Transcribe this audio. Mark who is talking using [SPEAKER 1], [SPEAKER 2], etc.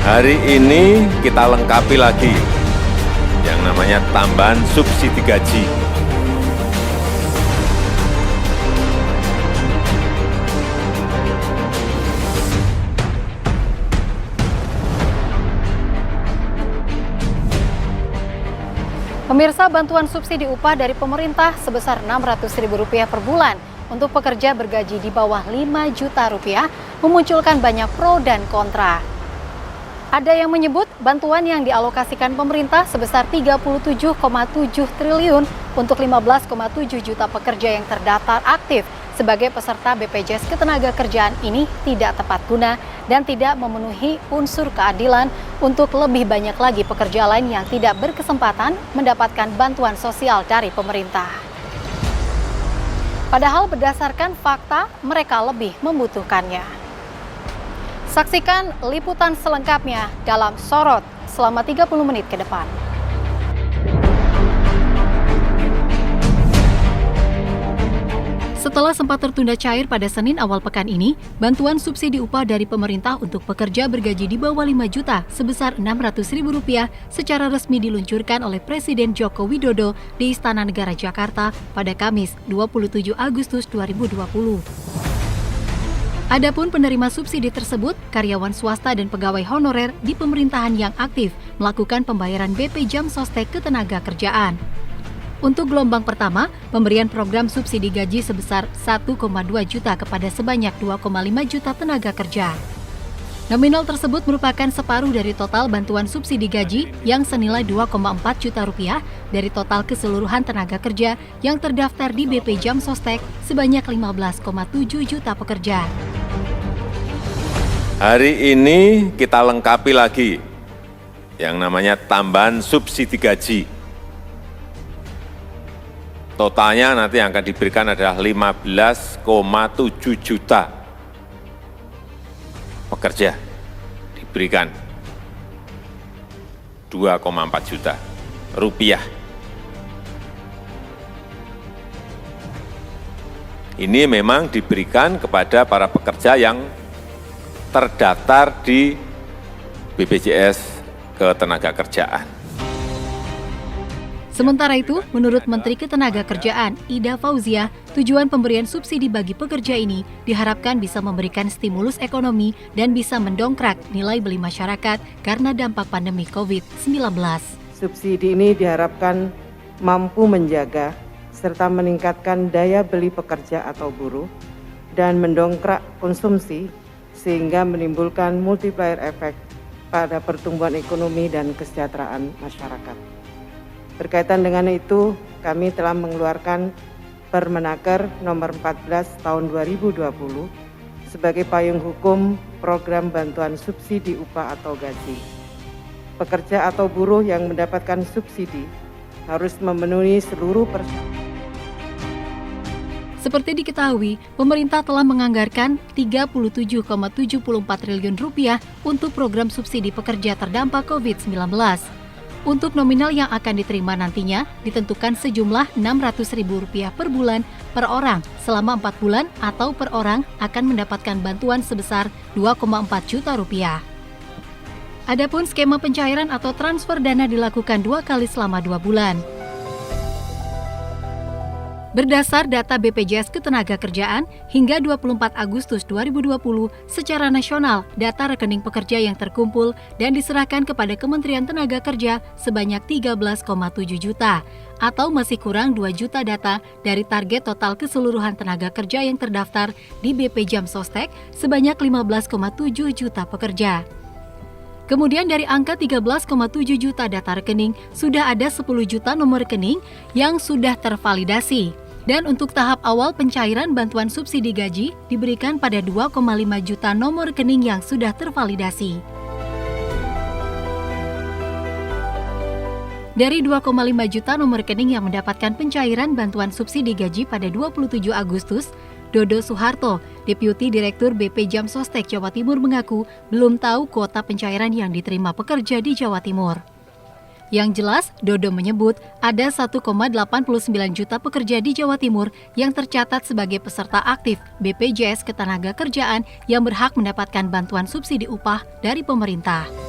[SPEAKER 1] Hari ini kita lengkapi lagi yang namanya tambahan subsidi gaji.
[SPEAKER 2] Pemirsa, bantuan subsidi upah dari pemerintah sebesar Rp600.000 per bulan untuk pekerja bergaji di bawah Rp5 juta memunculkan banyak pro dan kontra. Ada yang menyebut bantuan yang dialokasikan pemerintah sebesar Rp37,7 triliun untuk 15,7 juta pekerja yang terdaftar aktif sebagai peserta BPJS Ketenagakerjaan ini tidak tepat guna dan tidak memenuhi unsur keadilan untuk lebih banyak lagi pekerja lain yang tidak berkesempatan mendapatkan bantuan sosial dari pemerintah. Padahal berdasarkan fakta, mereka lebih membutuhkannya. Saksikan liputan selengkapnya dalam Sorot selama 30 menit ke depan. Setelah sempat tertunda cair pada Senin awal pekan ini, bantuan subsidi upah dari pemerintah untuk pekerja bergaji di bawah 5 juta sebesar Rp600.000 secara resmi diluncurkan oleh Presiden Joko Widodo di Istana Negara Jakarta pada Kamis 27 Agustus 2020. Adapun penerima subsidi tersebut, karyawan swasta dan pegawai honorer di pemerintahan yang aktif melakukan pembayaran BP Jam Sostek Ketenagakerjaan. Untuk gelombang pertama, pemberian program subsidi gaji sebesar 1,2 juta kepada sebanyak 2,5 juta tenaga kerja. Nominal tersebut merupakan separuh dari total bantuan subsidi gaji yang senilai Rp2,4 juta dari total keseluruhan tenaga kerja yang terdaftar di BP Jam Sostek sebanyak 15,7 juta pekerja.
[SPEAKER 1] Hari ini kita lengkapi lagi yang namanya tambahan subsidi gaji. Totalnya nanti yang akan diberikan adalah 15,7 juta pekerja diberikan 2,4 juta rupiah. Ini memang diberikan kepada para pekerja yang terdaftar di BPJS Ketenagakerjaan.
[SPEAKER 2] Sementara itu, menurut Menteri Ketenagakerjaan Ida Fauzia, tujuan pemberian subsidi bagi pekerja ini diharapkan bisa memberikan stimulus ekonomi dan bisa mendongkrak nilai beli masyarakat karena dampak pandemi COVID-19.
[SPEAKER 3] Subsidi ini diharapkan mampu menjaga serta meningkatkan daya beli pekerja atau buruh dan mendongkrak konsumsi sehingga menimbulkan multiplier effect pada pertumbuhan ekonomi dan kesejahteraan masyarakat. Berkaitan dengan itu, kami telah mengeluarkan Permenaker nomor 14 tahun 2020 sebagai payung hukum program bantuan subsidi upah atau gaji. Pekerja atau buruh yang mendapatkan subsidi harus memenuhi seluruh persyarat.
[SPEAKER 2] Seperti diketahui, pemerintah telah menganggarkan Rp37,74 triliun untuk program subsidi pekerja terdampak COVID-19. Untuk nominal yang akan diterima nantinya ditentukan sejumlah Rp600.000 per bulan per orang selama 4 bulan atau per orang akan mendapatkan bantuan sebesar Rp2,4 juta. Adapun skema pencairan atau transfer dana dilakukan 2 kali selama 2 bulan. Berdasar data BPJS Ketenagakerjaan, hingga 24 Agustus 2020, secara nasional, data rekening pekerja yang terkumpul dan diserahkan kepada Kementerian Tenaga Kerja sebanyak 13,7 juta, atau masih kurang 2 juta data dari target total keseluruhan tenaga kerja yang terdaftar di BP Jam Sostek sebanyak 15,7 juta pekerja. Kemudian dari angka 13,7 juta data rekening, sudah ada 10 juta nomor rekening yang sudah tervalidasi. Dan untuk tahap awal pencairan bantuan subsidi gaji diberikan pada 2,5 juta nomor rekening yang sudah tervalidasi. Dari 2,5 juta nomor rekening yang mendapatkan pencairan bantuan subsidi gaji pada 27 Agustus, Dodo Suharto, Deputi Direktur BP Jam Sostek Jawa Timur mengaku belum tahu kuota pencairan yang diterima pekerja di Jawa Timur. Yang jelas, Dodo menyebut ada 1,89 juta pekerja di Jawa Timur yang tercatat sebagai peserta aktif BPJS Ketenagakerjaan yang berhak mendapatkan bantuan subsidi upah dari pemerintah.